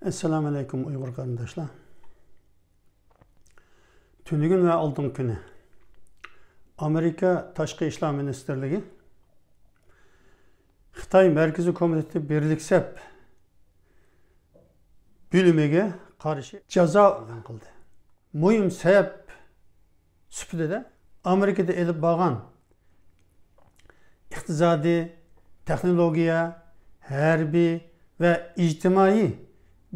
Assalamu alaikum Uyghur kardeşler. Tünügün ve altın günü Amerika Taşqi İşler Ministerliği Xitay Merkezi Komiteti Birliksep bölümüge karşı ceza elan kıldı. Mühim sebep süpüde de Amerika'da elip bağan iqtisadi, teknolojiya, harbi ve ictimai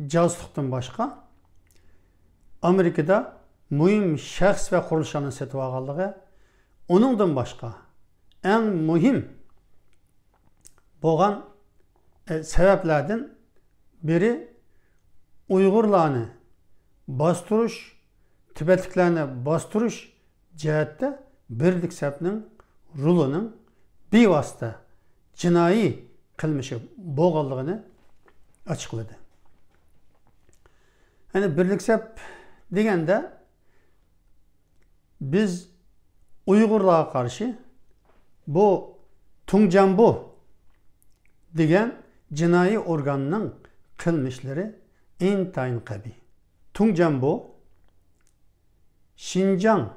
cazlıqdan başqa Amerika'da mühim şəxs və quruluşların setib alğanlığı, onundan başqa en mühim boğan sebeplerden biri Uygurlarını bastırış, Tibetliklerini bastırış cihette Birliksep'nin rolunun bir vasıta cinayi kılmışı boğallığını açıkladı. Yani Birliksep degende biz Uygurlara karşı bu Tungjambu degen cinayi organının kılmışları intayin kabi. Tungjambu Xinjiang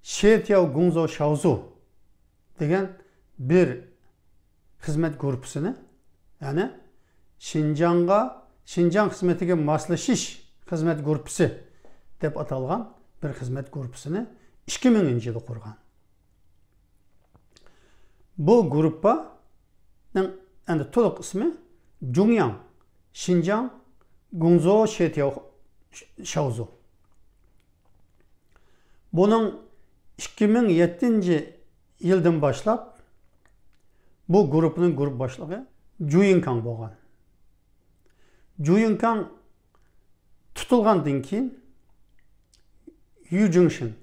Şetiao Gungzo Shaozu degen bir hizmet grupusunu, yani Xinjiang hizmetiga maslashish hizmet grupusu deb atalgan bir hizmet grupusunu 2000 yılı kurgan. Bu gruppanın endi to'liq ismi Jungyang Xinjiang Gungzo Şetiao Shaozu. Bunun 2007 yıldan başlap bu grubunun grup başlığı Zhu Yinkang bo'lgan. Zhu Yinkang tutulgandan keyin Yu Jingxin,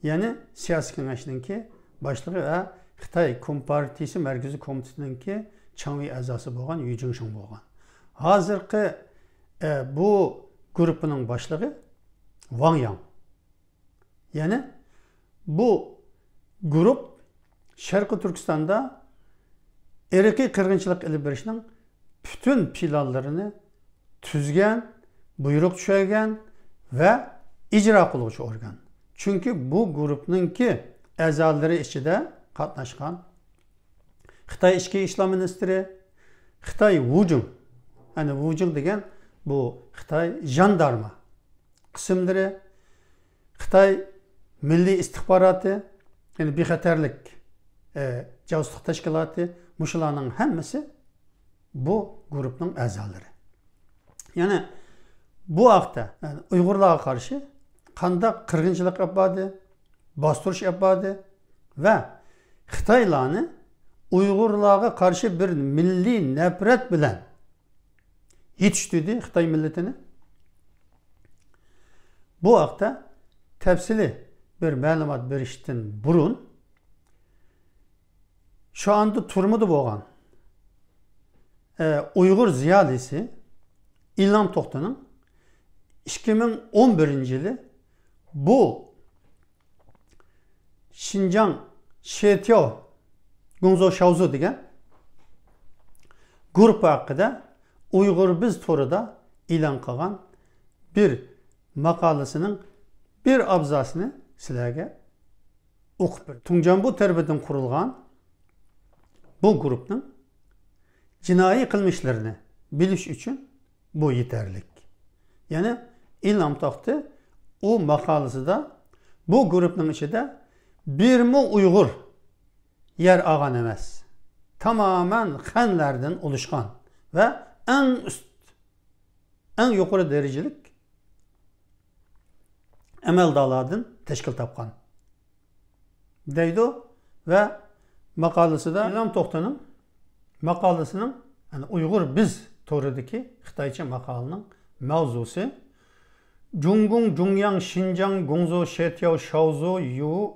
yani siyasi kengashningki başlığı ve Xitay Kompartiyasi Merkezi Komitetininki Changvi a'zosi bo'lgan Yu Jingxin bo'lgan. Hozirgi bu grupunun başlığı Wang Yang. Yani bu grup Şarkı Türkistan'da irqiy qirg'inchilik ilib berishning bütün planlarını tüzgen, buyruk düşürgen ve icra qiluvchi organ. Çünkü bu grupningki a'zolari ichida qatnashgan Xitay Ichki ishlar ministri, Xitay Wujing, yani Wujing degan bu Xitay jandarma qismlari, Xitay Milliy istihbaroti, yani bexatarlik casusluq tashkiloti, muşularning hammasi bu grupning a'zolari. Yani bu haqda yani Uygurlarga karşı qandaq qirg'inchilik yapmadı, bastırış yapmadı ve Xitaylarni Uygurlarga karşı bir milli nefret bilen yetiştirdi Xitay milletini. Bu haqda tefsili bir ma'lumot berishdan burun şu anda turmudu bo'lgan Uygur ziyalisi İlham To'xtaning 2011 yılı bu Xinjiang Şetiao Gungzo Shaozu degan grup haqida Uygur Biz to'rida e'lon qilgan bir maqolasining bir abzasini sizlarga o'qib berdim. Tungjambu tarafidan qurilgan bu grupning jinoiy qilmishlarini bilish uchun bu yeterlik. Yani İlham To'xta o maqolasida bu grupning ichida birmi Uygur yer olgan emas. Tamamen xanlardan oluşkan ve en yuqori derecalik amaldorlardan tashkil topgan deydi ve maqolasida İlham To'xtaning maqolasining yani Uygur Biz to'ridagi Xitoycha maqolaning mavzusi Jungung Jungyang Xinjiang Gungzo Şetiao Shaozu Yu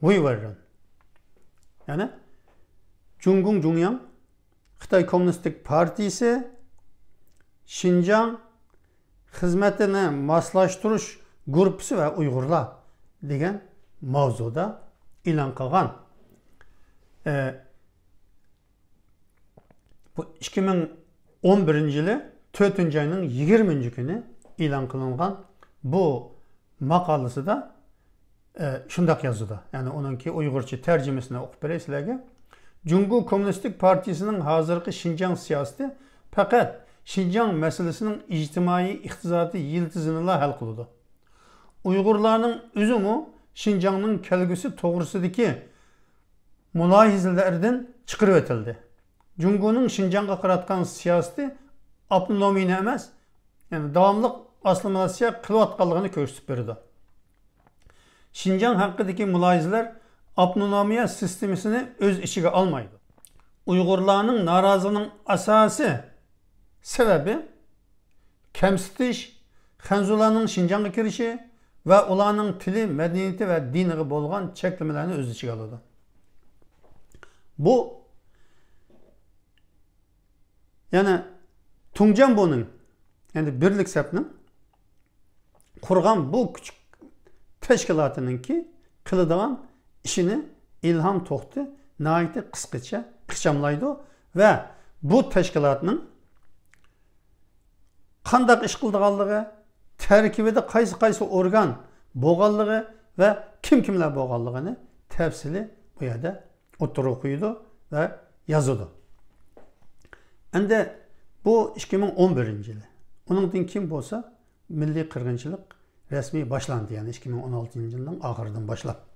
Weiwen. Yani Jungung Jungyang Xitay Komünistik Partisi Xinjiang hizmetini maslaştırış grupusu ve Uygurlar degan mavzuda e'lon qilgan. Bu 2011 yılı 4 ayının 20 günü ilan kılıngan bu makalası da şundak yazıda. Yani onunki Uygurca tercümesine okup berey sizlerge. Cumhur Komünistik Partisi'nin hazırki Şinjan siyaseti fakat Şinjan meselesinin ictimai iqtisadi yıldızını hal kılıdı. Uygurlarning özümü Şinjanның kelgüsü toğrusudaki mülahizlerden çıkırıp etildi. Cumhur'un Şinjan'a qaratgan siyaseti avtonomiyni emas, yani davamlıq assimilasiya qılıvatqanlığını ko'rsatib berdi. Şinjan haqqidagi mülahizler avtonomiya sistemini öz içine almaydı. Uygurlarning narazılığının asası sebebi kemsitish, Xanzularning Şinjan'a kirişi ve ularning tili, medeniyeti ve diniga bo'lgan cheklimelerini öz içine aldı. Bu yani Tungjanbo'nun yani Birlik Sep'nin kurgan bu küçük teşkilatının ki kılıdığan işini İlham Tohti naiti kıskaça kıçamlaydı ve bu teşkilatının kandak iş kıldığanlığı, terkibide kaysı organ boğallığı ve kimler boğallığını tefsili bu yerde oturuquydu ve yazıdı. Endi bu 2011 yılı. Onundan kim olsa milli kırgınçılık resmi başlandı. Yani 2016 yılının ahırdan başlap.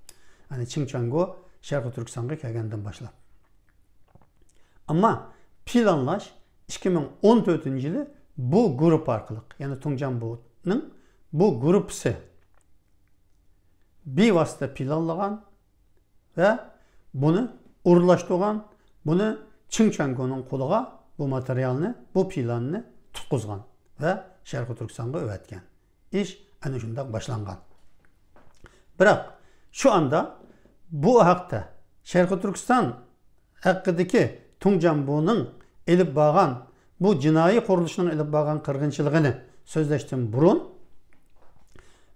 Yani Çingçango Şarkı Türkistan'a gelgenden başlap. Ama planlaş 2014 yılı bu grup arkalık. Yani Tungjanbo'nun bu grupsi bir vasıta planlagan ve bunu uğurlaştırgan, bunu Çingçango'nun kulağa bu materyalini, bu planını tutquzgan ve Şarkı Türkistan'a öğretken. İş ana şundak başlangan. Bırak şu anda bu hakta Şarkı Türkistan hakkındaki Tungjanbo'nun elip bağan bu cinayi kuruluşunun elip bağan kırgınçılığını sözleştim burun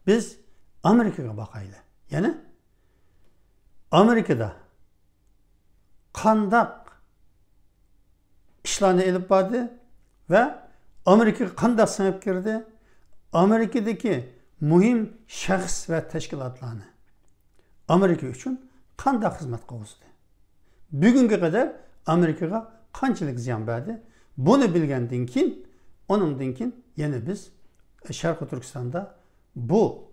biz Amerika'ya bakaylı. Yani Amerika'da kandak işlerini elip bağdı ve Amerika'ya kandak sınıp girdi. Amerika'daki mühim şahıs ve teşkilatlarını Amerika için kandak hizmet kavuzdu. Bugünkü kadar Amerika'ya kançılık ziyan verdi. Bunu bilgenden kin, onun dinkin yine biz Şarkı Türkistan'da bu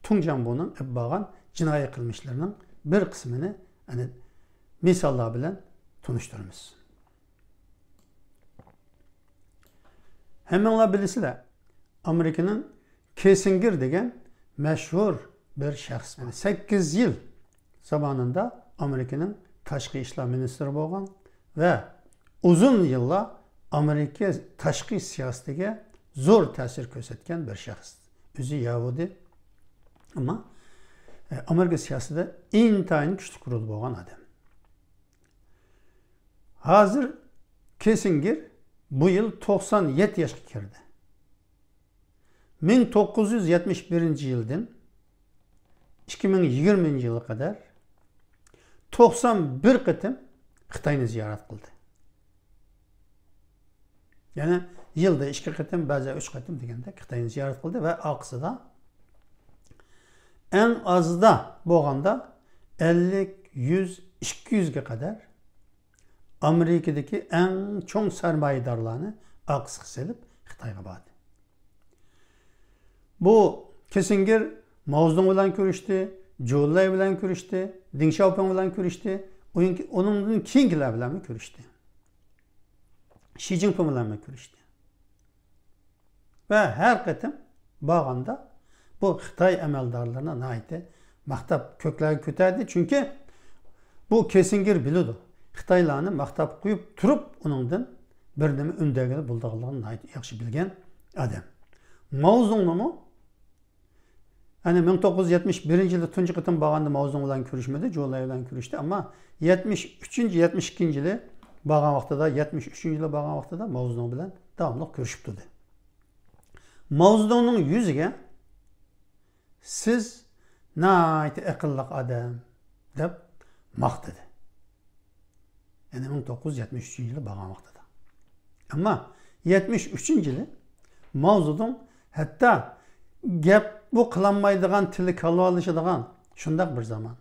Tungjanbo'nun bağın cinayi kılmışlarının bir kısmını yani misallar bilen tanıştırırız. Hemenla bilisiyle Amerika'nın Kissinger degen meşhur bir şahs. Yani 8 yıl zamanında Amerika'nın Taşkı İşler Ministri bolgan ve uzun yıllar Amerika taşkı siyasetine zor tesir göstergen bir şahs. Özü Yahudi ama Amerika siyasetinde intayın güçlü kurulu bolgan adam. Hazır Kissinger bu yıl 97 yaşa kirdi. 1971 yıldan 2020 yıla kadar 91 kıtım Xitayni ziyaret kıldı. Yani yılda 2 kıtım, bazen 3 kıtım degende Xitayni ziyaret kıldı ve aksı da en az da boğanda 50, 100, 200'e kadar Amerika'daki en çok sermayedarlarını aksı selip Xitayga bağdı. Bu Kissinger Mao Zedong bilen görüştü, Zhou Enlai bilen görüştü, Deng Xiaoping bilen görüştü, onun keyingiler bilen görüştü. Xi Jinping bilen görüştü. Ve her kıtım bağında bu Xitay emeldarlarına naite maktap kökleri köterdi. Çünkü bu Kissinger biliyordu. Xitaylarını maktap koyup turup onundan bir neme öndegini buldağlarını naite yaxşı bilgen adam. Mao Zedong'u yani 1971 yılda tuncu kıtım bağında Mao Zedong bilen görüşmedi, Zhou Enlai bilen görüştü ama 73. 72. yılı bağın vaxtıda, 73. yılı bağın vaxtıda Mao Zedong bilen devamlı görüşüp durdu. Mao Zedong'un yüzüge siz naiti akıllık adam deb maqtadı. Yani 1973 yılı bağın vaxtıda. Ama 73 yılı Mao Zedong hatta gap bu kılanmaydıgan tili kalı alışıdığan şundak bir zaman.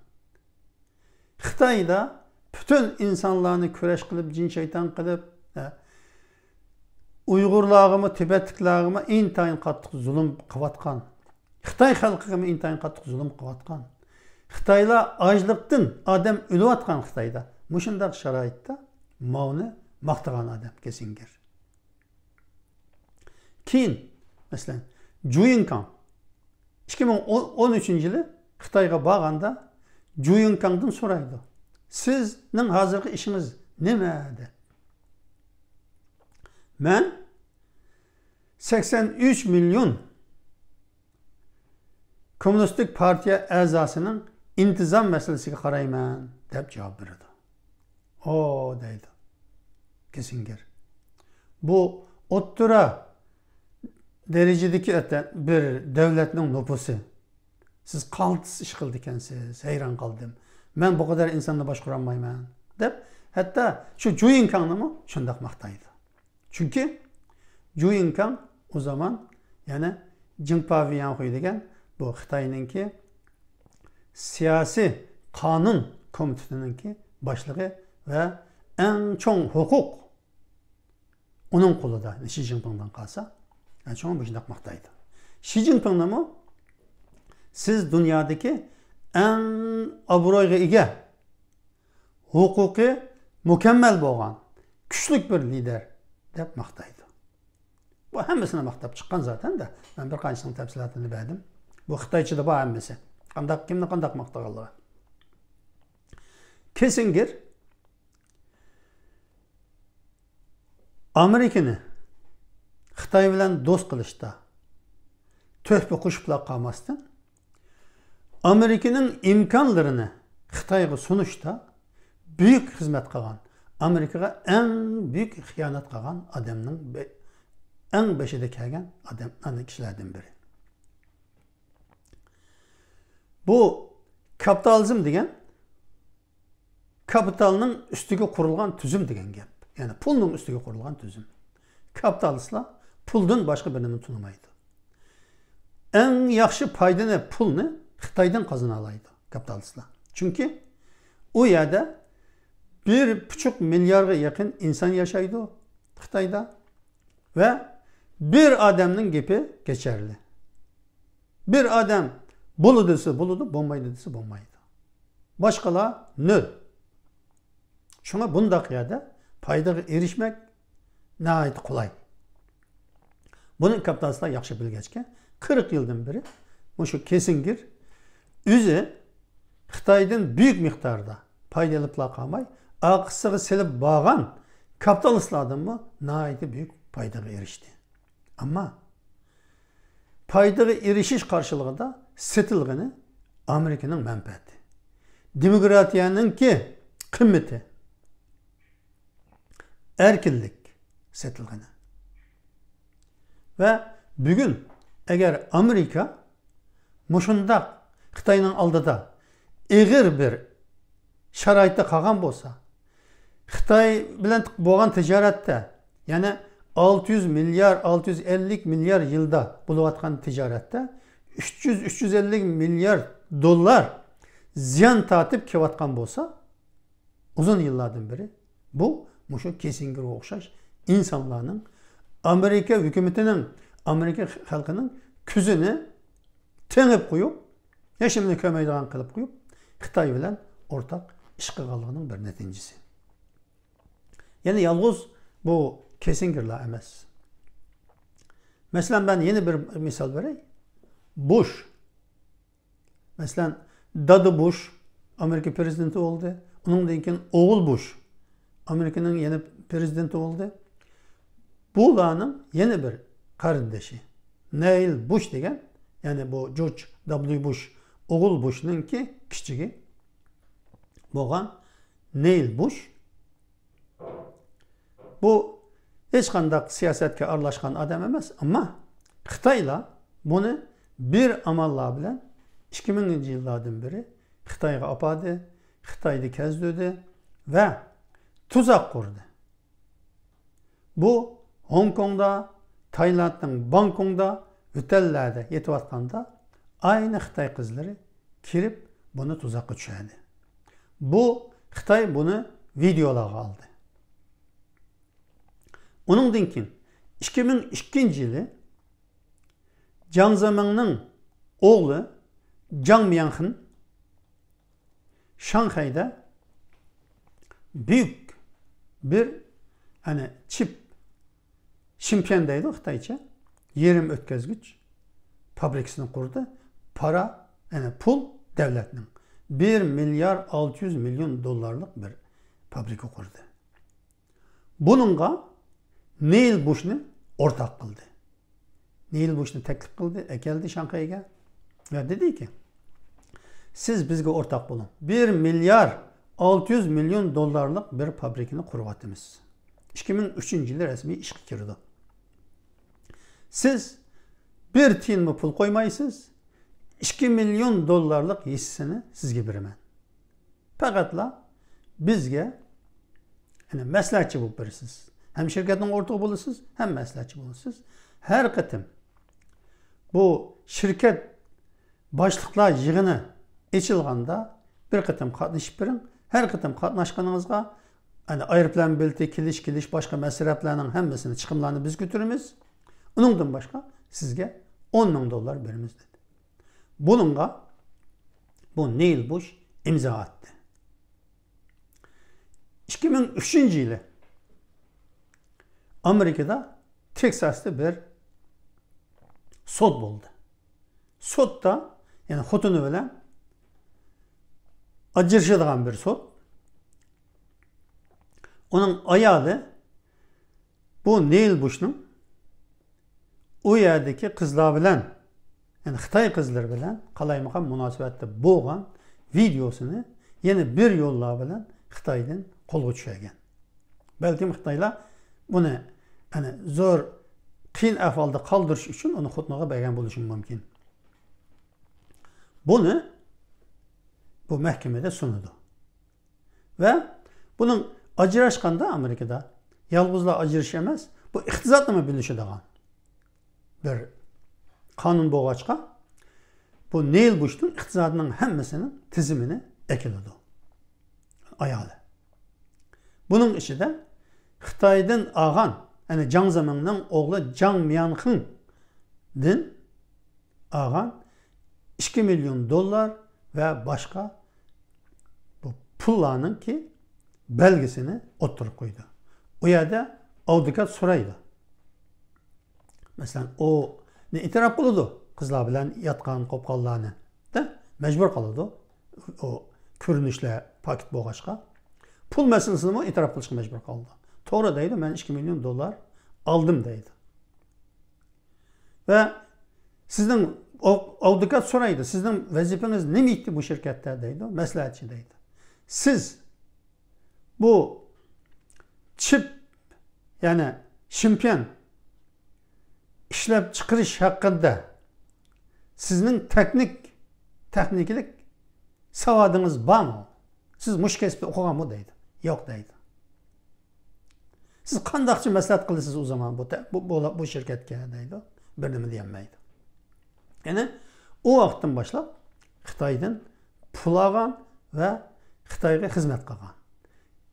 Xitayda bütün insanlarını küreş kılıp, cin şeytan kılıp, Uygurlarımı, Tibetliklerimi intayin qattiq zulüm qıvatqan. Xitay xalqıga intayin qattiq zulüm qıvatqan. Xitaylar açlıqdan adam ölüvatqan Xitayda. Muşundaq şaraitda Mao'ni maqtagan adam Kissinger. Keyin, mesela Zhu Yingkang 2013 yılı Xitayga barganda Zhu Yingkangdan soraydı. Sizning hozirgi ishiniz nima dedi. Ben 83 milyon Komünistik Partiya a'zosining intizom masalasiga qarayman deb javob berdi. O deydi Kissinger. Bu o'ttira derecedeki bir devletning nüfusu. Siz qaltis ish qildi ekansiz, hayron qoldim. Men bu kadar insonni boshqara olmayman deb hatta shu Zhu Yingkangni shundoq maqtaydi. Çünkü Zhu Yingkang o zaman yani Jinpa Viyanhui degan bu Xitoyninki siyasi kanun komitetininki başlığı ve en çok hukuk onun qo'lida Xi Jinpingdan qalsa, en çok bu shundoq maqtaydi. Xi Jinpingni siz dünyadaki en obro'yga ega, huquqi mukammal bo'lgan, kuchli bir lider deb maqtaydi. Bu hammasini maqtab chiqqan zaten de. Ben bir qanchasini tafsilotini berdim. Bu Xitoychada bor hammasi. Kimni qanday maqtaganligi. Kissinger Amerikani Xitoy bilan do'st qilishda to'hfa qo'shiblar qolmasdan Amerika'nın imkanlarını Xitoyga sunishda büyük hizmet qilgan, Amerikaga en büyük xiyonaat qilgan adamning en beshida kelgan ana kishilardan biri. Bu kapitalizm degan kapitalning ustiga qurilgan tuzum degan gap. Yani pulning ustiga qurilgan tuzum. Kapitalistlar puldan boshqa bir nima tunamaydi. En yaxshi foydani pulni Xitoydan qazana oladi kapitalistlar. Çünkü o yerda 1,5 milyarga yaqin inson yashaydi Xitoyda ve bir adamning gapi geçerli. Bir adam bo'ladi desa bo'ladi, bo'lmaydi desa bo'lmaydi. Boshqalar nol. Shunga bundaq yerda foydaga erishmak nihoyat qulay. Buni kapitalistlar yaxshi bilgachga 40 yildan beri shu Kissinger o'zi Xitoydan büyük miqdorda foydalaniblar qolmay, aqsiga silib borgan kapitalistlardan mı nihoyat büyük foydaga erishdi. Ama foydaga erishish qarshiligida setilgani Amerika'nın menfaati. Demokratiyaningki qimmati. Erkinlik setilgani. Ve bugün eğer Amerika mushundaq Xitoyning oldida ig'ir bir sharoitda qolgan bo'lsa, Xitoy bilan bo'lgan tijoratda, ya'ni 600 milyar, 650 milyar yılda bo'layotgan tijoratda 300-350 milyar dollar ziyon tortib kelayotgan bo'lsa, uzun yıllardan beri bu shu Kissingerga o'xshash insonlarning Amerika hukumatining, Amerika xalqining ko'zini tengib qo'yib, hech nimani ko'maydigan qilib qo'yib, Xitoy bilan o'rtaq ish qilganligining bir natijasi. Yani yalnız bu Kissinger'la emas. Mesela ben yeni bir misal vereyim. Bush. Mesela Dadı Bush Amerika prezidenti oldu. Onun keyin oğul Bush Amerika'nın yeni prezidenti oldu. Bularning yeni bir qarindoshi Neil Bush degan, yani bu George W. Bush oğul Bush'ninki kichigi bo'lgan Neil Bush. Bu hech qanday siyosatga aralashgan adam emas, ama Xitoylar buni bir amallar bilan 2000 yillardan beri Xitoyga oladi, Xitoyni kezdirdi ve tuzak kurdu. Bu Hong Kong'da, Tayland'ın Bangkok'da, ötellerde yetip atkanda aynı Xitay kızları kirip bunu tuzakka düşerdi. Bu Xitay bunu videolarga aldı. Onundan keyin 2002 yılı Jiang Zemin'in oğlu Jiang Mianxin Şanghay'da büyük bir çip Şimpiyandaydı Xitaycha yerim ötközgüç fabrikasını kurdu. Para, pul devletinin 1 milyar 600 milyon dolarlık bir fabrika kurdu. Bununla Neil Bush'ni ortak kıldı. Neil Bush'ni teklif kıldı, geldi Şanghay'a ve dedi ki siz bizge ortak bulun. 1 milyar 600 milyon dolarlık bir fabrikini kurvatımız. 2003 yılı resmi işe girdi. Siz bir tiyin mi pul koymaysınız, 2 milyon dolarlık hissini sizge birimen. Faqatla bizge məsləhətçi bulup verirsiniz. Hem şirketin ortağı bulursunuz, hem məsləhətçi bulursunuz. Her kıtım bu şirket başlıklar yığını içilganda bir kıtım katlaşıp verin. Her kıtım katlaşkanınızga aeroplan bileti, kiliş, başka məsrəflərinin hemmesini çıkımlarını biz götürürüz. Onundan başka sizge 10 bin dolar verimiz dedi. Bununla bu Neil Bush imza attı. 2003 yılı Amerika'da Texas'ta bir sot oldu. Sotda xotunu bilen ajırışıdığan bir sot. Onun ayağı bu Neil Bush'un o yerdeki kızlar bilen Xitay kızları bilen qalaymakam münasebette boğan videosunu yine bir yollar bilen Xitay'dan kolga düşergen. Belki Xitaylar bunu zor qiyin ahvalda qaldırış üçün onu xotunaga bergen buluşun mümkün. Bunu bu mahkemede sunudu. Ve bunun ajırışkanda Amerika'da yalgızla ajırış emez, bu ihtizatla mı bilişidigan bir kanun boğaçka bu Neil Bush'un ihtizatının hemmesinin tizimini ekildi. Ayalı. Bunun işi de Xitay'dan ağan Jiang Zemin'in oğlu Jiang Mianxin'den ağan 2 milyon dolar ve başka bu pullarının ki belgesini oturup koydu. O yerde avukat soraydı. Mesela o ne itiraf kılıdı kızlar bilen yatkan kopkallarını da mecbur kalıdı. O körünüşle paket boğaçka. Pul meselesini mi itiraf kılışka mecbur kaldı. Doğru deydi, ben 2 milyon dolar aldım deydi. Ve sizden avukat soraydı, sizden vazifeniz ne miydi bu şirkette deydi, məsləhətçi deydi. Siz bu çip şimpiyon işlep çıkırış hakkında sizin tekniklik savadınız var mı? Siz muş kesip okugan mı deydi. Yok deydi. Siz qandaqçı məsləhət qılısınız o zaman bu şirketke deydi. Birini diyemeydi. O vaxtdan başlap Xitaydan pul algan ve Xitayga hizmet qilgan.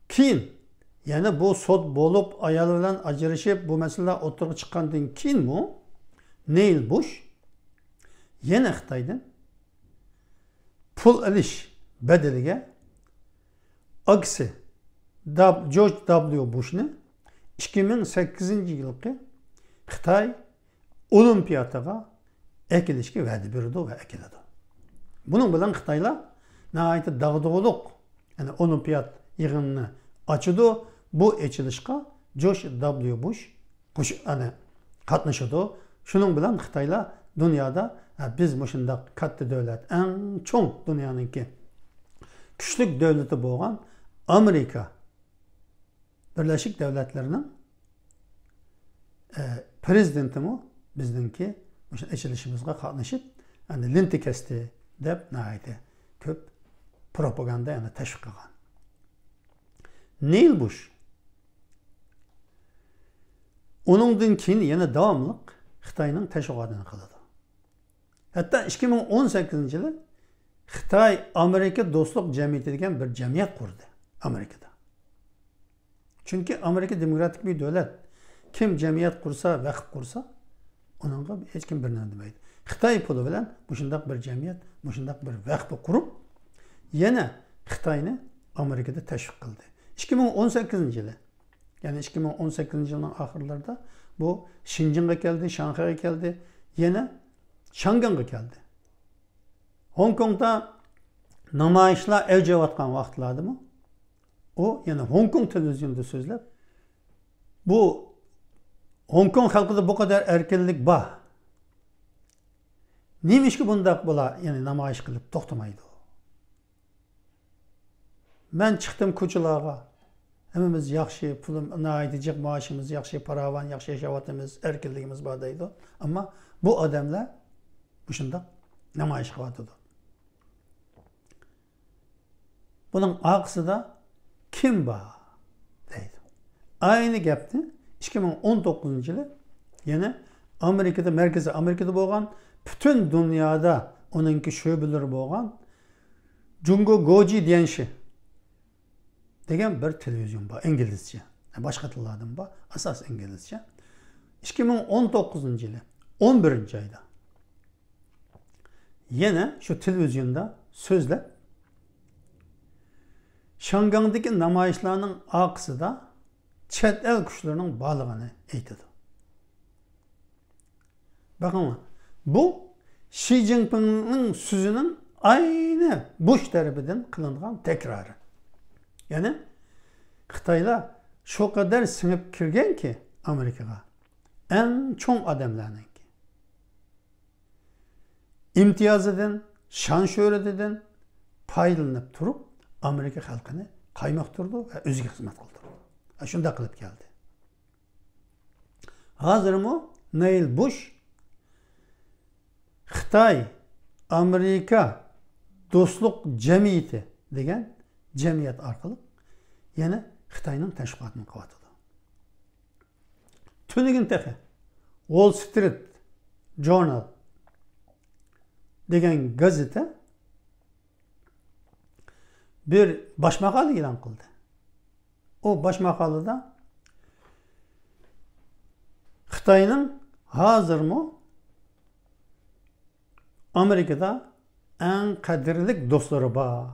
Keyin bu sot bolup ayalı bilen ajırışıp bu mesele oturup çıkandan keyin bu Neil Bush yine Xitaydan pul alış bedeliga aksi George W. Bush'ni 2008 yılki Xitay olimpiyataga ekilishga va'da berdi ve ekildi. Bunun bilan Xitaylar nəhayət dağdığılıq olimpiyat yığınını açıdı. Bu açılışqa George W. Bush qatnaşıdı. Şunun bilan Xitaylar dünyada biz mushundaq katta davlat, eng cho'ng dunyoninki kuchli davlati bo'lgan Amerika Birleşik Devletleri'nin prezidentimi bizdinki açılışımızga qatnaşıp linti kesdi deb nəhayət köp propaganda təşviq qilgan. Neil Bush Onundan keyin yana davamlıq Xitayning təşviqatını qiladi. Hatta 2018 yılı Xitay Amerika Dostluq Cemiyeti degan bir cemiyet kurdu Amerika'da. Çünkü Amerika demokratik bir devlet. Kim cemiyet kursa, vakıf kursa onunla hiç kim birine demeydi. Xitay pulu bilen muşundaq bir cemiyet, muşundaq bir vakıf kurup yana Xitayni Amerika'da təşviq qildi. 2018 yılı yani 2018 yılının ahırlarda bu Şinjan'a geldi, Şanghay'a geldi, yana Şangang'a geldi. Hong Kong'da namayişler evcevatkan vaxtlardı mı? O yani Hong Kong televizyonda sözlep bu Hong Kong halkıda bu kadar erkinlik var. Neymiş ki bunda bula yani namayış kılıp toxtamaydı o. Ben çıktım koçulağa. Hemimiz yaxşı pulum naidicik maaşımız, yaxşı paravan, yaxşı yaşavatımız, erkinliğimiz bağdaydı. Ama bu adamlar bu şunda namayış kıvatıdı. Bunun akısı da kim var deydi. Aynı gapni 2019 yılı yine Amerika'da, merkezi Amerika'da boğan, bütün dünyada onunki şöbeleri boğan Jungo Goji diyen şey degen bir televizyon var, İngilizce. Başka tillardan var, asas İngilizce. 2019 yılı 11. ayda yine şu televizyonda sözler Şangang'daki namayişlarının akısı da chet el kuşlarının bağlığını eğitidi. Bakın bu Xi Jinping'in sözünün aynı Bush tarafından kılınған tekrarı. Yani Xitaylar şu kadar sınıp kirgen ki Amerika'ya en çok adamlarınki. İmtiyazıdan, şan şöhretinden paylanıp turup Amerika halkını kaymaktırdı ve özgür hizmet kıldırdı. Şunda kılıp geldi. Hazır mı Neil Bush Xitay Amerika Dostluq Cemiyeti degen cemiyet arkalı yine Xitayning təşviqatını qıvatıdı. Tünügün texe Wall Street Journal degen gazete bir baş maqalı ilan kıldı. O baş maqalıda Xitayning hazır mı Amerika'da en kadirlik dostları var.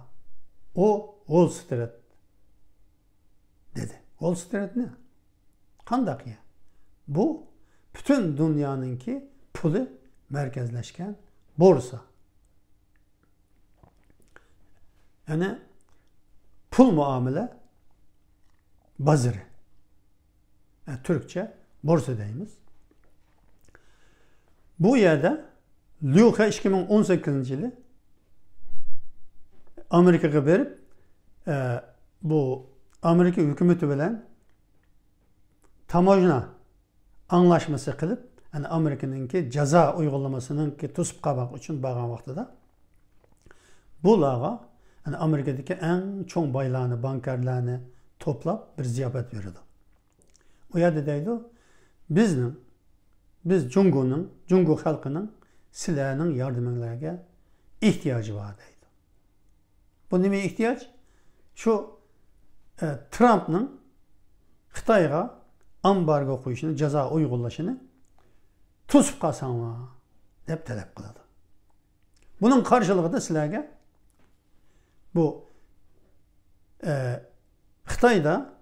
O Wall Street dedi. Wall Street ne? Kandak ya. Bu bütün dünyanınki pulu merkezleşken borsa. Yani pul muamele bazırı. Yani Türkçe borsa deyimiz. Bu yerde Liu He 2018 yılı Amerika'ya verip bu Amerika hükümeti bilen tamojna anlaşması kılıp yani Amerika'nınki ceza uygulamasının ki tutup kalmak için bağlan vaxtıda bu lağa yani Amerika'daki en çok baylağını, bankerlerini toplap bir ziyafet verirdi. O yerde deydi biz Jungo halkının silahının yardımlarına ihtiyacı var deydi. Bu neye ihtiyaç? Şu Trump'ın Xitay'a ambargo koyuşunu, ceza uygulaşını tutup kalsana deyip talep kıldı. Bunun karşılığı da silahga bu Xitay'da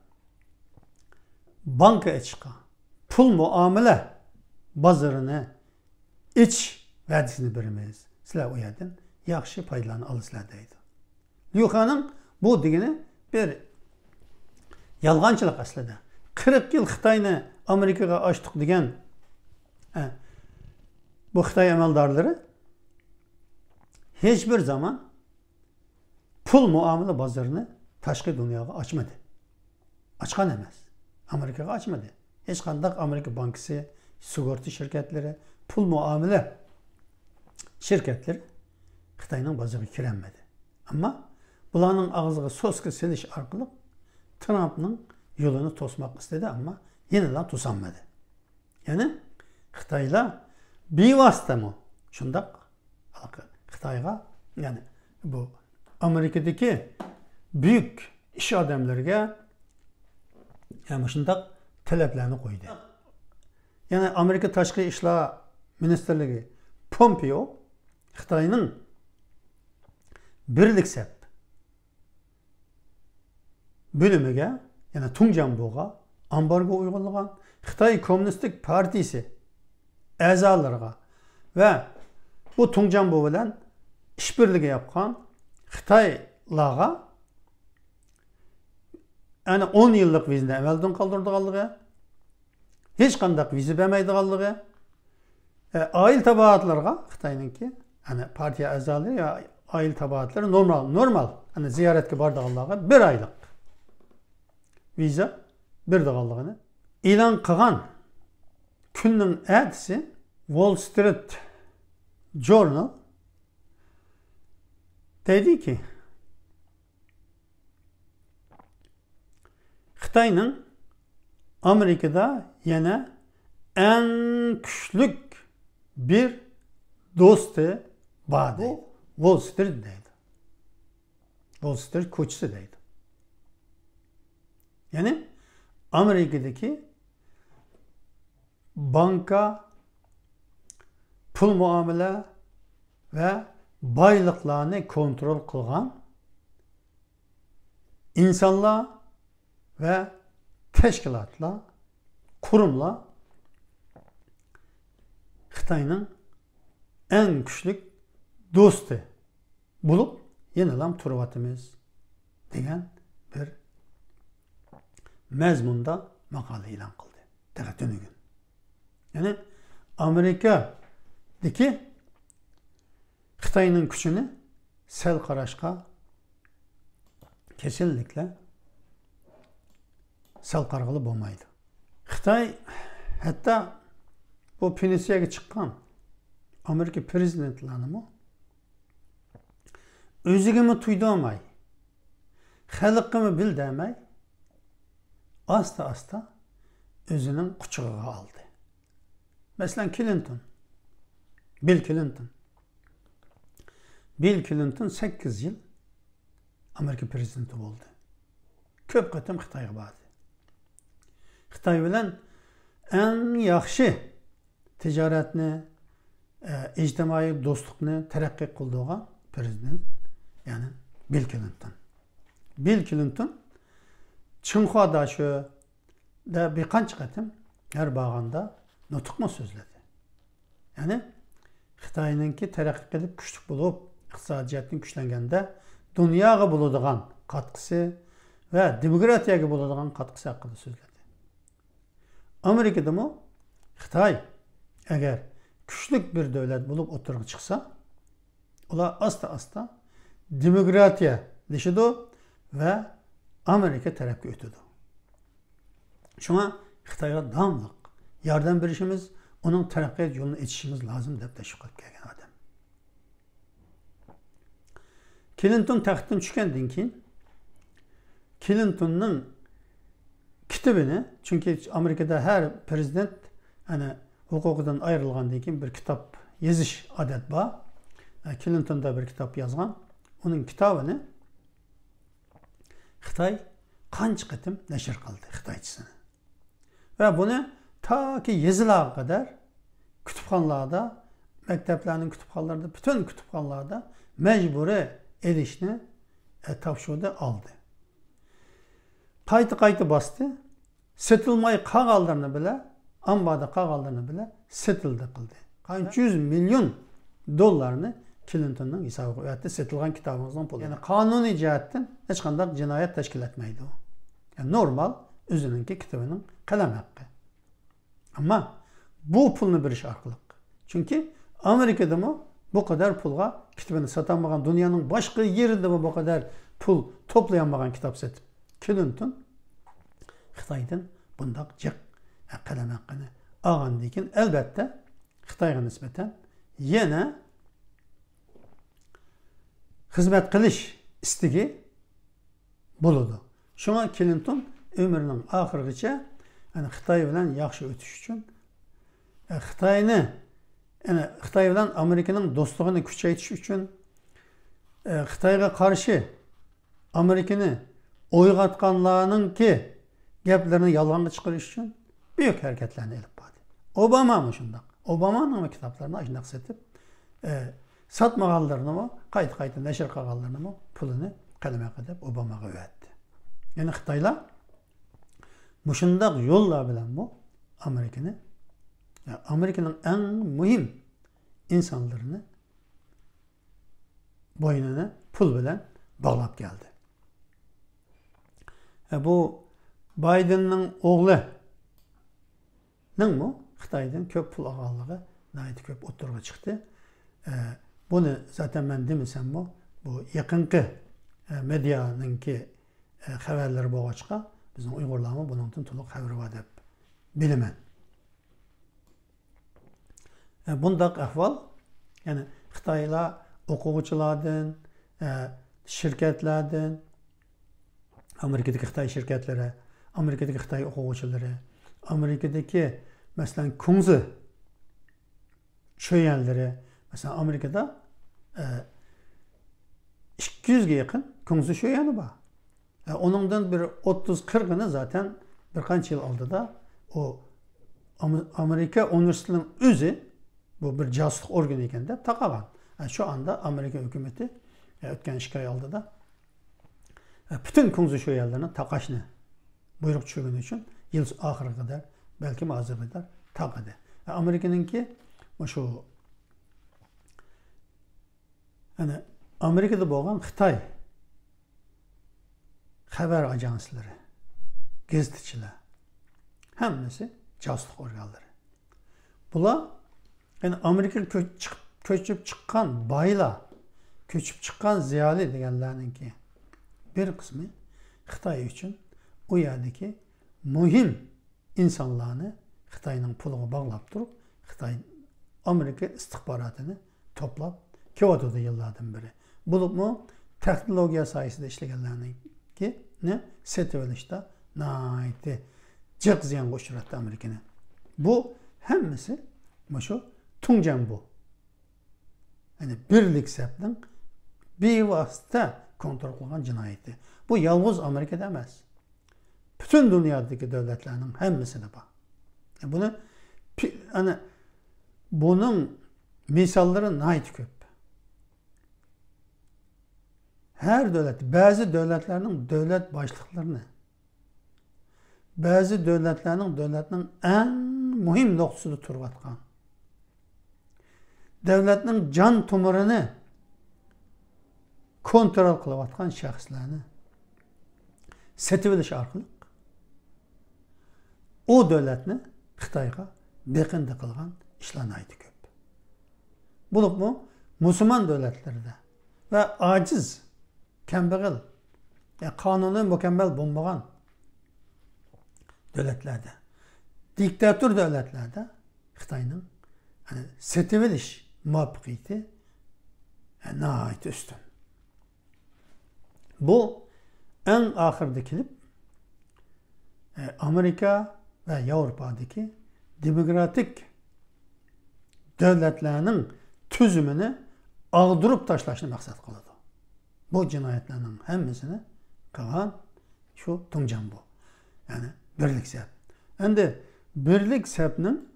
banka içka, pul muamele bazarını iç vədisini vermeyiz. Silah o yerden yaxşı paylarını alısılar deydi. Liu He'nin bu degeni bir yalğançılık aslında. 40 yıl Xitay'ını Amerika'ya açtık degen bu Xitay əməldarları hiçbir zaman pul muamele bazarını taşqı dünyaya açmadı. Açkan emez. Amerika'ya açmadı. Hiç kandak Amerika Bankası, sigorta şirketleri, pul muamele şirketleri Xitay'ın bazarına kirenmedi. Ama bularning ağzıga soska silish arqali Trump'ның yolunu tosmak istedi ama yeniden tosanmadı. Yani Xitayla bevosita mı? Shundaq Xitayga, yani bu Amerikadagi büyük iş adamlarga yani shundaq talablarni qo'ydi. Yani Amerika Tashqi ishlar ministrligi Pompeo Xitoyning birlik sep bölümüge, yani Tunjanbo'ga ambargo uygulagan, Xitoy Kommunistik Partisi a'zolariga ve bu Tunjanbo bilan ishbirligi yapgan Xitoylarga yani 10 yıllık vizini emelden kaldırdığı, hiç kandak vize vermeydiği, aile tabaatlarga Xitoyninki, yani partiye a'zolari ya aile tabaatları normal hani ziyaretke bardığılarga 1 aylık vize berdiğini e'lon qilgan kunning ertesi Wall Street Journal dedi ki Xitoyning Amerika'da yana en küçlük bir dostu var deydi. Wall Street deydi. Wall Street koçusu deydi. Yani Amerika'daki banka, pul muamele ve baylıklarını kontrol kılgan insanlar ve teşkilatlar, kurumlar Xitoyning en küçük dostu bulup yenilam turvatımız degan bir mezmunda makale ilan kıldı. Dikkatini gün. Yani Amerika'daki Xitoyning gücünü sel qarashga kesinlikle sel qargılı bo'lmaydi. Xitoy hatta bu pensiyaga chiqqan Amerika prezidentlarini o'zigimi tuydamay, xalqimi bildirmay, asta özünün kucağına aldı. Mesela Clinton, Bill Clinton. Bill Clinton 8 yıl Amerika prezidenti oldu. Köp qatam Xitoyga bordi. Xitoy bilan en yaxshi tijoratni, ijtimoiy do'stlikni taraqqiy qildirgan prezident, yani Bill Clinton. Bill Clinton Çinhua'da şu da birkaç qatim her bağında nutukma sözledi. Yani Xitoyninki taraqqiy qilib kuchli bo'lib, iqtisodiyotning kuchlanganda dunyoga bo'ladigan katkısı ve demokratiyaga bo'ladigan katkısı haqida so'zladi. Amerikada mı Xitoy eğer kuchli bir davlat bo'lib o'tirib chiqsa, ular asta demokratiya deyishdi ve Amerika tarafga o'tadi. Shunga Xitoyga davomli yordam berishimiz, uning taraqqiyot yo'lini etishimiz lozim deb tashviqot qilgan odam. Clinton taxtdan tushgandan keyin Clintonning kitobini, chunki Amerikada her prezident hani huquqidan ayrilgandan keyin bir kitap yozish odat bor. Clinton da bir kitap yozgan. Uning kitobini Xitoy qancha qatim nashr qildi Xitoychisini. Ve bunu ta ki yazılar kadar kütüphanlarda, mekteplerinin kütüphanlarında, bütün kütüphanlarda mecburi erişini tavşurda aldı. Kaytı bastı. Satılmayı kağallarını bile, ambada kağallarını bile satıldı kıldı. Kaç 100 milyon dolarını Clinton'un hesabı öğretti. Satılgan kitabımızdan pulu. Yani kanuni cihetten hiç kadar cinayet teşkil etmeydi o. Yani normal özününki kitabının kalem hakkı. Ama bu pulunu bir iş arkalık. Çünkü Amerika'da mı bu kadar pulga kitabını satamayan, dünyanın başka yerinde mi bu kadar pul toplayamayan kitap satıp Clinton Xitoydan bundak cık kalem hakkını algan dekin elbette Xitoyga nispeten yine hizmet qilish istigi bo'ladi. Şuna Clinton ömrünün ahirigacha yani Xitoy bilan yaxshi o'tish uchun Xitoy bilan Amerikaning do'stligini kuchaytirish uchun Xitoyga qarshi Amerikani o'yg'atganlarningki gaplarini yolg'onga chiqarish uchun büyük hareketlarni elib bordi. Obama mı shundoq? Obamaning kitoblarini shundoq setib, satmaganlarni qayta nashr qilganlarni pulini qalama qilib Obamaga o'tdi. Ya'ni Xitoylar mushundoq yo'llar bilan bu Amerika'nın en mühim insanlarını boynuna pul bilen bağlap geldi. Bu Biden'ın oğlu mu? Xitoydan köp pul alganlığı nayet köp oturga çıktı. Bunu zaten ben demesem bu yakınki medyanınki haberleri boğaçka bizim Uygurlarımı bunun tuluk haberi var deb bilemen. Bundaq ahval, yani Xitoylar o'quvchilardan, shirkatlardan, Amerikadagi Xitoy shirkatlari, Amerikadagi Xitoy o'quvchilari, Amerikadagi masalan Kunzi sho'yanlari, masalan Amerikada 200 ga yaqin Kunzi sho'yani bor. Onundan bir 30-40'ını zaten birkaç yıl oldida o Amerika Üniversitesi'nin özü bu bir casusluk organı ekan deb taqagan. Şu anda Amerika hükümeti o'tgan 2 ay oldida bütün Kunzi sho'yanlarini taqashni buyruq tushirgani uchun yil oxiriga qadar, balki hozirga qadar taqadi. Amerikaninki shu Amerikada bo'lgan Xitoy haber ajansları, gazeteciler, hemmesi casusluk organları. Bunlar yani Amerika köçüp çıkan bayla, köçüp çıkan ziyali deganlarning ki bir kısmı Xitoy için o yerdeki mühim insanlarını Xitoyning puluga bağlap durup Xitoy Amerika istihbaratını toplap Kyoto'da yıllardan beri. Bulup mu teknolojiya sayesinde işleyenlerinin ki ne setevelişte naiti cık ziyan koşturattı Amerika'nı. Bu hemmesi şu Tungcan bu. Yani birlik sepnin bir vasıta kontrol kılan cinayeti. Bu yalnız Amerika'da demez. Bütün dünyadaki devletlerinin hemmesine bak. Yani bunun misalları naiti köp. Her devlet, bazı devletlerinin devlet başlıklarını, bazı devletlerinin en mühim noktasını turvatkan, devletinin can tumurunu kontrol kılavatkan şahslarını setiviliş arkalık o devletini Xitoyga beqindi qilgan ishlarni aytib ko'p. Bulup mu Müslüman devletlerinde ve aciz, kambag'al, kanuni mükemmel bo'lmagan devletlerde, diktatör devletlerde Xitoyning setivilish muvaffaqiyati nihoyat üstün. Bu en ahirde kilip Amerika ve Avrupa'daki demokratik devletlerinin tüzümünü ağdırıp taşlaşını maksat kıldı. Bu cinayetlerin hemmisini kılan şu Tungcan bu. Yani birlik sep. Endi birlik sepnin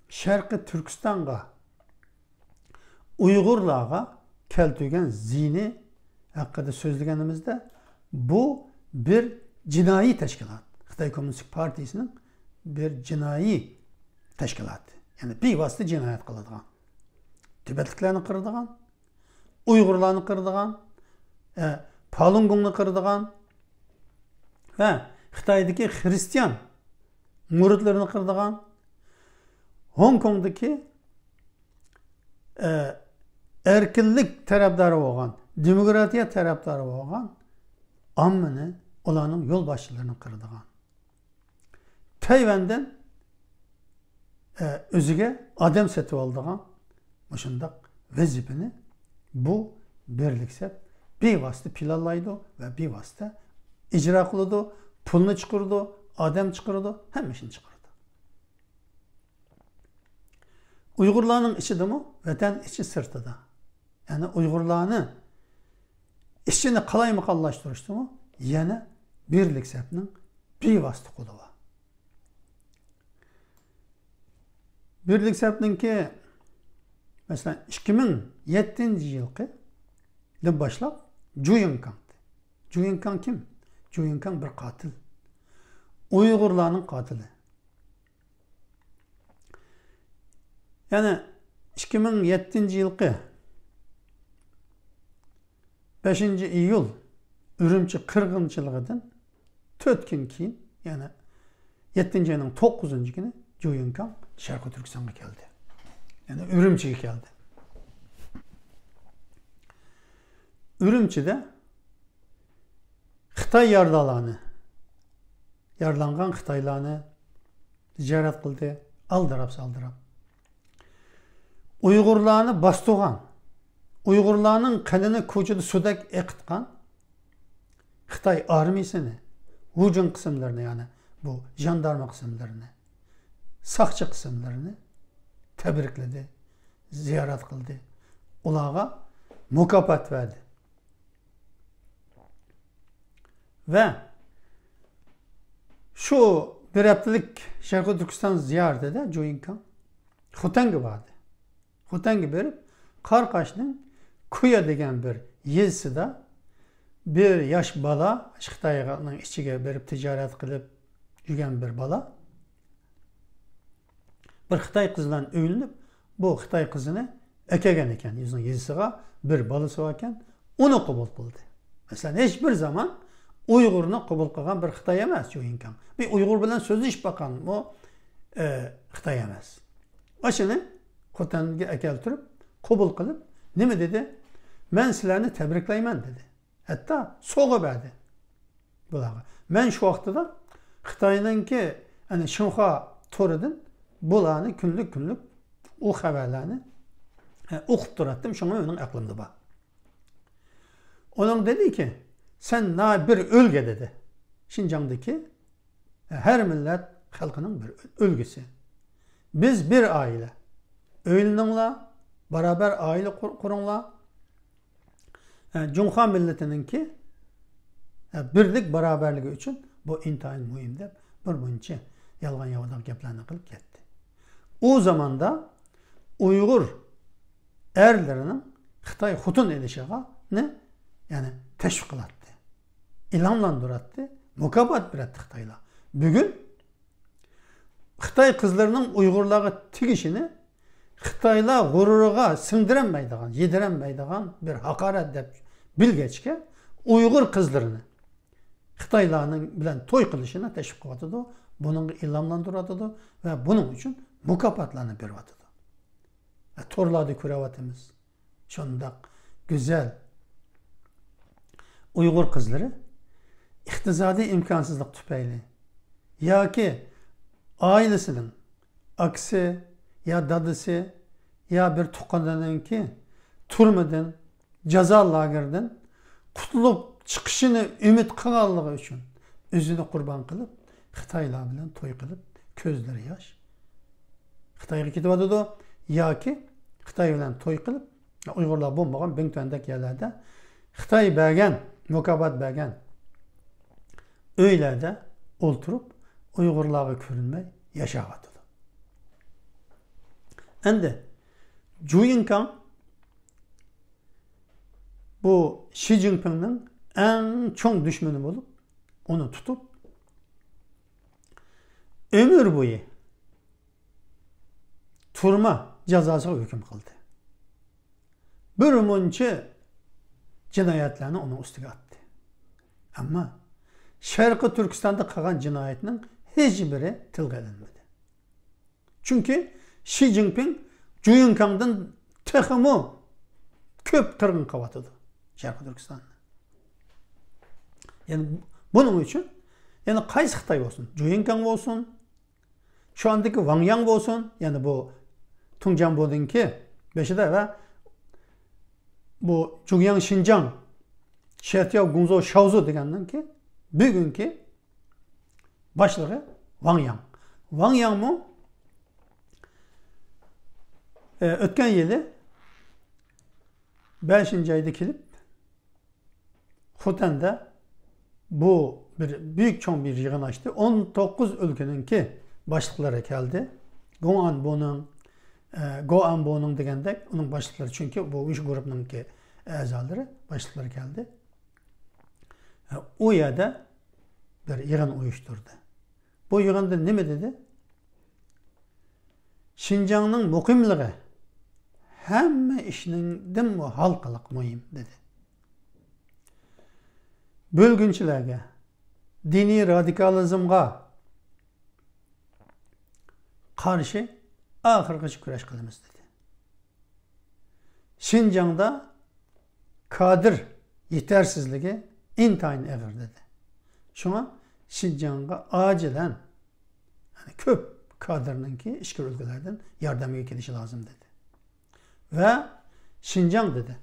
Şarkı Türkistan'a Uygurlarga keltirgen zini hakkında sözlegenimizde bu bir cinayi teşkilat. Xitoy Komünist Partisi'nin bir cinayi teşkilat. Yani bir vasıta cinayet kıldıgan. Tibetliklerini kırdıgan, Uygurlarını kırdıgan, Falun Gong'unu kırdıgan ve Xitoy'daki Hristiyan muritlerini kırdıgan, Hong Kong'daki erkinlik taraftarı olan, demokratiya taraftarı olan ammini olanın yol başçılarını kırdıgan. Tayvan'dan özüge adam seti olduğun şundak vazifeni bu birlik sep bir vasıta planlaydı ve bir vasıta icra kıldı, pulunu çıkardı, adam çıkardı, hem işini çıkardı. Uygurlarning ichidami, vatan ichi sirtida. Ya'ni Uygurlarni ishini qalaymiqonlashtirishdimi, yana Birlik sepning bevosita qo'li bor. Birlik sepninki mesela 2007-yildan boshlab Juyinkang. Juyinkang kim? Juyinkang bir qatil. Uygurlarning qatili. Yani 2007-yilgi 5 iyul Ürümçi qirg'inchiligidan 4 kun keyin, yani 7 ayning 9 kuni Juyinkang Sharqiy Turkistonga keldi. Yani Ürümçiga keldi. Ürümçide Xitoy yarlangan Xitoylarni ziyorat qildi, aldirab-saldirab. Uygurlarni bostirgan, Uygurlarning qanini ko'chada sudak eqitgan Xitoy armiyasini, hujum qismlarini, yani bu jandarma qismlarini, saqchi qismlarini tabrikladi, ziyorat qildi. Ularga mukofot verdi. Ve şu bir haftalık Sharqiy Turkiston ziyoratida Juyinkang Xotanga bordi. Xotanga berib, Qarqashning Kuya degan bir yezisida bir yosh bola, Xitoyning ichiga berib tijorat qilib yurgan bir bola bir Xitoy qizidan o'ylinib, bu Xitoy qizini akagan ekan, o'zining yezisiga bir bolasi bor ekan, uni qabul qildi. Masalan, hech bir zaman Uygurni qabul qilgan bir Xitoy emas Juyinkang. Bir Uygur bilan so'zlashib baqqan, bu Xitoy emas. Ashuni Xotanga akeltirib, qabul qilib, nima dedi? Men sizlarni tabriklayman dedi. Hatta so'g'i berdi bularga. Men shu vaqtida Xitoyningki, ana Xinhua to'ridan bularni kunlik u xabarlarni o'qib turatdim, shunga mening aqlimda bor. Onun dedi ki, sen bir ölge dedi. Şinjan'daki her millet halkının bir ölgüsü. Biz bir aile. Öğleninle beraber aile kurunla Cumhuriyet milletininki birlik beraberliği için bu intayın mühim deb bir buncha yalgan yavadan gaplarni qilib ketdi. O zaman da Uygur erlerinin Xitoy xotun elişiga ne? Yani teşvik qiladi. İlhamlandırdı, mukofot berdi Xitoylar. Bugün Xitoy qizlarining Uygurlarga tegishini Xitoylar g'ururiga singdiranmaydigan, yediranmaydigan bir haqorat deb bilgachga Uygur qizlarini Xitoylarning bilan to'y qilishini teşvik qiladi, buningga ilhamlantiradi ve bunun için mukofotlarni beryapti. Torlarda ko'ryapmiz. Shundoq güzel Uygur kızları iqtisadi imkansızlık tüpeyli ya ki ailesinin aksi ya dadısı ya bir tuqqanının ki turmadan ceza lagerden kutulup çıkışını ümit kılallığı için özünü kurban kılıp Xitoylar bilan to'y qilib ko'zlari yosh Xitoyga ketyapti ya ki Xitoy bilan to'y qilib Uygurlar bo'lmagan Bingtuandagi yerlarda Xitoy bergan mukofot bergan öylerde oturup Uygurlarga ko'rinmay yashayapti. Endi Juyinkang bu Xi Jinping'ning en çok düşmanı bulup onu tutup ömür boyu turma cezasına hüküm kıldı. Bir muncha cinayetlerini onun üstüne attı. Ama Sharqiy Turkistonda qilgan jinoyatning hech biri tilga olinmadi. Çünkü Xi Jinping Juyinkangdan texmi ko'p qirg'in qilyapti Sharqiy Turkistonni. Yani bunun için yani qaysi Xitoy olsun, Juyinkang olsun, şu andaki Wang Yang olsun, yani bu Tunjanbo'daki beşide ve bu Zhujiang Xinjiang Şertiyav Gunzo Shaozu degandan ki bugünkü başlığı Wang Yang. Wang Yang mı Ötken yılı 5. ayda kelip Xotan'da bu büyük çoğun bir yığın açtı. 19 ülkeninki başlıkları geldi. Goanbo'nun degende onun başlıkları çünkü bu 3 grubununki azaları başlıkları geldi. O yerde bir yığın uyuşturdu. Bu yığında ne mi dedi? Şinjan'ın mukimliği hemme işinin halkalık mühim dedi. Bölgünçülerge, dini radikalizmga karşı ahırgıcı küreş kılımız dedi. Şinjan'da kadir yetersizliği intayin eğir dedi. Şuna Şinjan'a acilen yani köp kadirninki işgal ülkelerden yardıma gidişi lazım dedi. Ve Şinjan dedi.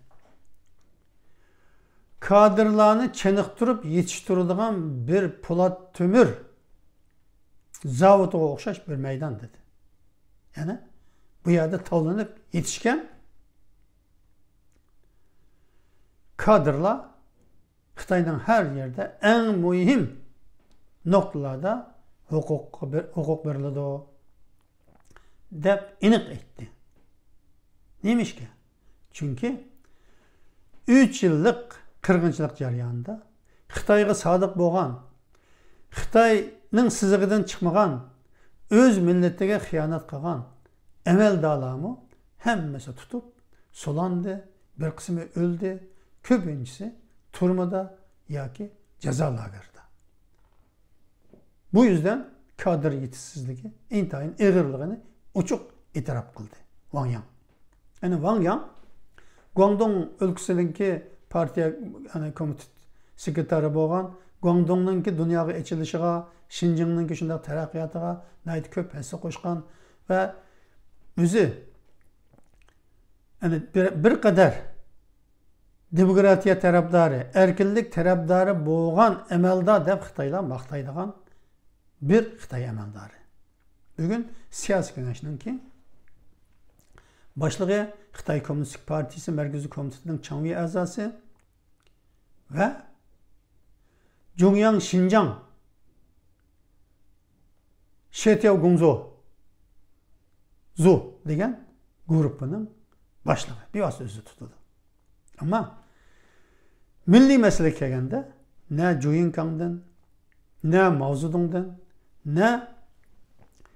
Kadırlarını çeniqtirip yetiştirildiğin bir Polat Tömür zavutuğa okşaş bir meydan dedi. Yani bu yerde tavlanıp yetişken kadırlar Xitay'dan her yerde en mühim noktalarda hukuk verildi o dep inik etti. Neymiş ki? Çünkü 3 yıllık kırgınçılık jarayonida Xitayga sadık bolgan, Xitayning sizigidan chiqmagan, öz milletiga xiyonat qilgan amaldarlarni hammasi tutib solandi, bir qismi o'ldi, ko'pinchisi turmada yoki jazo lagerida. Bu yüzden kadr yetişsizliği intayin ağırlığını uçuk itiraf kıldı Wang Yang. Yani Wang Yang Guangdong ülkesindeki partiya komitet sekreteri bolgan, Guangdong'ningki dunyoga echilishiga, Şinjan'ningki shunday taraqqiyotiga nayt ko'p hissa qo'shgan va o'zi bir qadar demokratiya tarafdori, erkinlik tarafdori bo'lgan amaldor deb Xitoylar maqtaydigan bir Xitoy amaldori. Bugun siyosiy kengashninki boshlig'i Xitoy Kommunistik Partiyasi Markaziy komitetining Changyi a'zosi va Zhongyang Xinjiang Shetiao Gongzhou Zhu degan guruhining boshlig'i bevosita o'zi tutadi. Ama milliy masalaga kelganda ne Zhu Yingkangdan, ne Mao Zedongdan, ne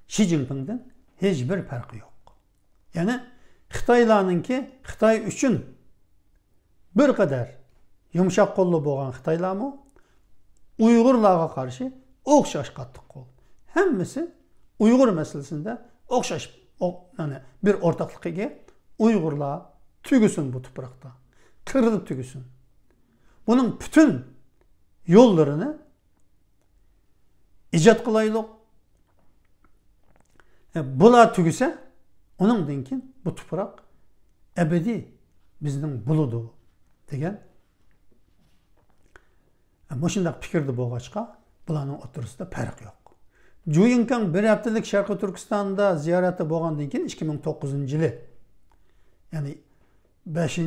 Xi Jinping'dan hech bir farqi yo'q. Yani Xitoylarninki Xitoy uchun bir qadar yumshoq qo'lli bo'lgan Xitoylarmi Uyg'urlarga qarshi o'xshash qattiq qo'l. Hammasi Uyg'ur masalasida o'xshash yani bir o'rtaqligiga Uyg'urlar tugusin bu tuproqda. Kırılıp tügüsün. Bunun bütün yollarını icat kılaylık. Bula tügüse onun dinkin bu toprak ebedi bizden buludu degen. Bu şundak fikirdi boğaçka bulanın oturusunda fark yok. Zhu Yingkang bir haftalık Şarkı Türkistan'da ziyareti boğan dinkin 2009 yılı. Yani 5.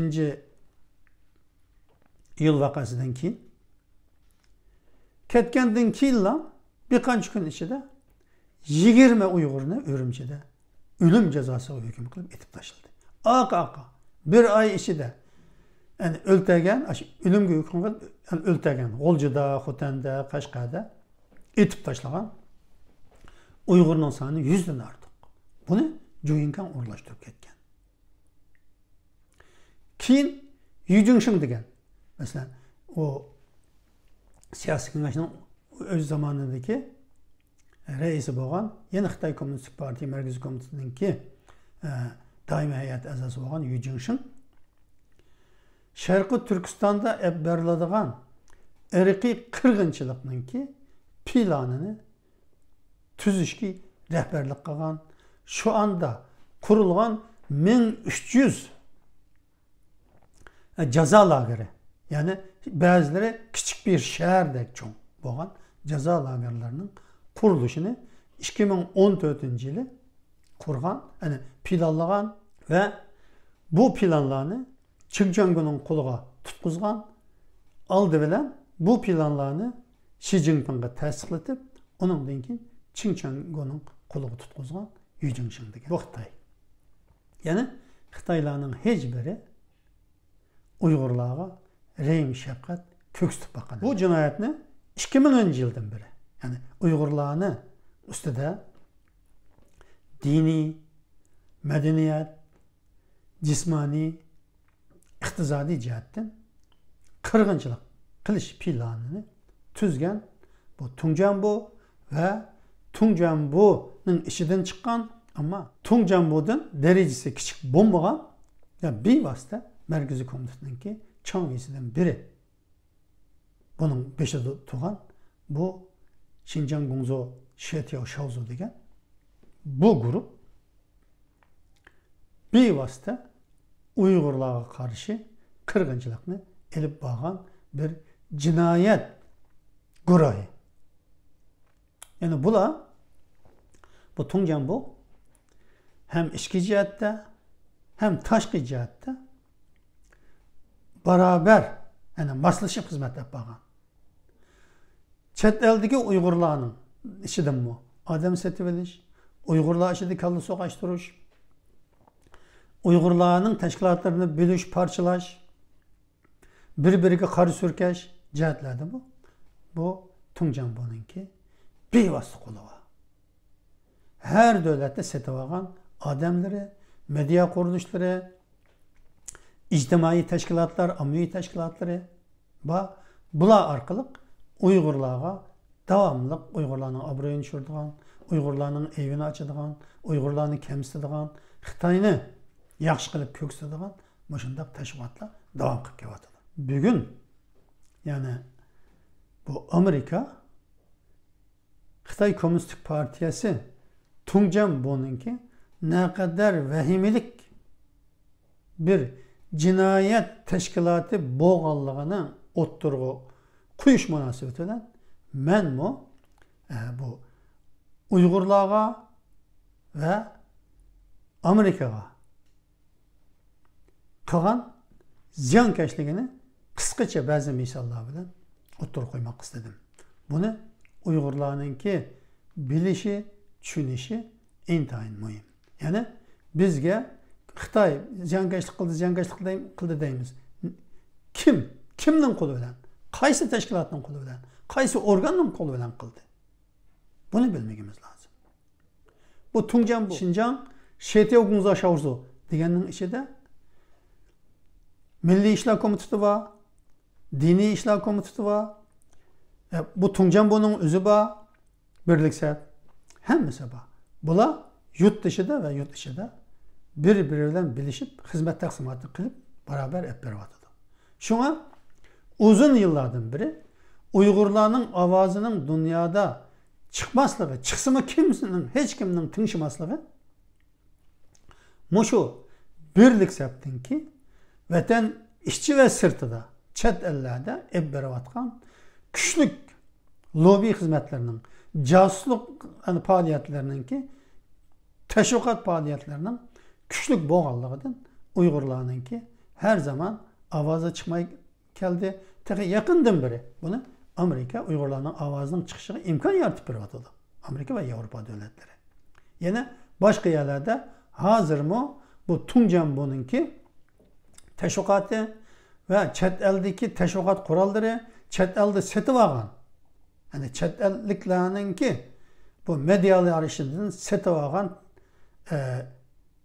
yıl vakasından keyin ketgandan keyin birkaç gün içinde 20 Uyg'urni Urumchida o'lim jazosiga hukm qilib etib tashladi. Aka bir ay ichida yani o'ltagan, o'limga hukm qilib o'ltagan G'oljida, Xotanda, Qashqarda etib tashlagan Uyg'urning soni 100 dan ortiq. Buni Zhu Yingkang o'rlashtirib ketgan. Keyin Yu Jingsheng degan mesela o siyasi kengashning o'z zamonidagi reisi bo'lgan, yana Xitoy Kommunistik Partiya Markaziy komitetininki doimiy hay'at a'zosi bo'lgan Yu Jingsheng Sharqiy Turkistonda olib beriladigan irqiy qirg'inchilikninki planini tuzishga rahbarlik qilgan, şu anda qurilgan 1300 jazo lageri. Yani bazıları küçük bir şehirde çok boğan ceza lagerlerinin kuruluşunu 2014 yılı kurgan, yani planlagan Ve bu planlarını Çinjango'nun koluğa tutquzgan, aldı bilen bu planlarını Xi Jinping'e tasdiqlatib, onundan keyin Çinjango'nun koluğa tutquzgan Yu Jingsheng degan bu Xitoy. Yani Xitoylarning hech biri Uyg'urlarga rehm shafqat ko'ksitib boqqan. Bu jinoyatni 2000-yildan beri, yani Uyg'urlarni ustida diniy, madaniyat, jismoniy, iqtisodiy jihatdan qirg'inchilik qilish planini tuzgan bu Tungjanbo ve Tungjanbo'ning ishidan chiqqan, ama Tungjanbo'dan darajasi kichik bo'lmagan, yani bevosita Markaziy Komitetninki chang'isidan biri. Bunun beshida turgan bu Xinjiang Gongzo Shetiao Shaozu degan bu grup bevosita Uyg'urlarga qarshi qirg'inchilikni elib borgan bir jinoyat guruhi. Yani bular, bu Tungjanbo hem ichki jihatda hem tashqi jihatda beraber, yani moslashib xizmat qilib borgan. Chet eldagi Uyg'urlarning ichidan bu odam sotib olish, Uyg'urlar ichida kalla so'qashtirish, Uyg'urlarning tashkilotlarini bo'lish, parchalash, bir-biriga qarshi surkash jihatlarda bu. Bu Tungjanbo'ningki bevosita qo'li var. Her devlette setib olgan odamlari, media qurilishları, ijtimoiy tashkilotlar, ommaviy tashkilotları va bular orqali Uyg'urlarga davomli Uyg'urlarning obro'yini tushiradigan, Uyg'urlarning evini ochadigan, Uyg'urlarni kamsitadigan, Xitoyni yaxshi qilib ko'ksitadigan shunday tashkilotlar davom qilib kelyapti. Bugun yani bu Amerika Xitoy Komünistik Partiyasi Tungjanbo'ningki ne kadar vahimilik bir cinayet teşkilatı bo'lganligini o'ttirg'i qo'yish munosabati bilan men bu Uyg'urlarga ve Amerikaga qilgan ziyonkashligini qisqacha ba'zi misollar bilan o'ttirib qo'ymoq istedim. Buni Uyg'urlarninki bilishi, tushunishi intayin muhim. Yani bizga Xitoy ziyonkashlik qildi deymiz. Kimning qo'li bilan? Qaysi tashkilotning qo'li bilan? Qaysi organning qo'li bilan qildi? Buni bilmagimiz lazım. Bu Tungjanbo, Xinjiang Shetiao Gongzo Shaozu deganning ichida Milliy ishlar komiteti var, diniy ishlar komiteti var. Bu Tungjanbo'ning o'zi bor, birliksa hammasi bor. Bular yurt dışida ve yurt içida bir-biri bilan bilishib, xizmat taqsimoti qilib, beraber hep beryapti. Şuna uzun yıllardan beri Uyg'urlarning ovozining dunyoda chiqmasligi, chiqsimi hech kimning tinchimasligi mushu birlik sabtinki vatan ishchi ve sirtida, chet ellarda hep beryapgan kuchli lobi xizmatlarının, casusluk faaliyatlarininki, teşviqat faaliyatlarının küçlük bo'lganligidan Uyg'urlarninki her zaman ovozi chiqmay keldi. Yaqindan beri buni Amerika Uyg'urlarning ovozining chiqishiga imkon yaratib beryapti. Amerika ve Avrupa devletleri. Yana boshqa yerlarda hozirmi bu Tungjanbo'ningki teşviqati ve chet eldagi teşviqat qurollari chet elda setib olgan. Yani chet elliklarninki bu medyalar ishidan setib olgan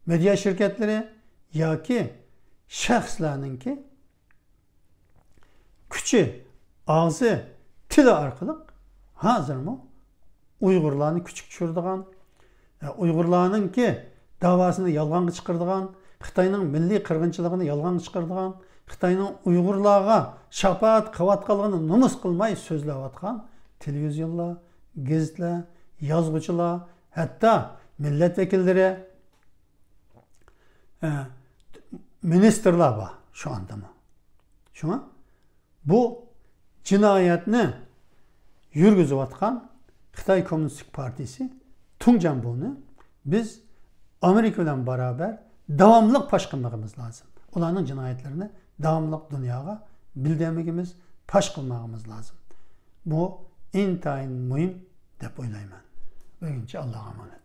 medya şirketleri yoki shaxslarninki kuchi, og'zi, tili orqali hozirmi Uyg'urlarni kuchga tushiradigan, Uyg'urlarninki davosini yolg'onga chiqaradigan, Xitoyning milliy qirg'inchiligini yolg'onga chiqaradigan, Xitoyning Uyg'urlarga shafaat qilayotganligini nomus qilmay so'zlayotgan televizyonlar, gazetlar, yozuvchilar, hatta milletvekilleri, ministerlar var şu anda mı? Şuna bu cinayetini yürgüzüvatkan Xitoy Komünistik Partisi Tungjanbo'nu biz Amerika ile beraber davamlı paş qilmagimiz lazım. Ularning jinoyatlarini davamlı dunyoga bildirmagimiz, paş qilmagimiz lazım. Bu intayin muhim deb o'ylayman. Buguncha Allohga emanet.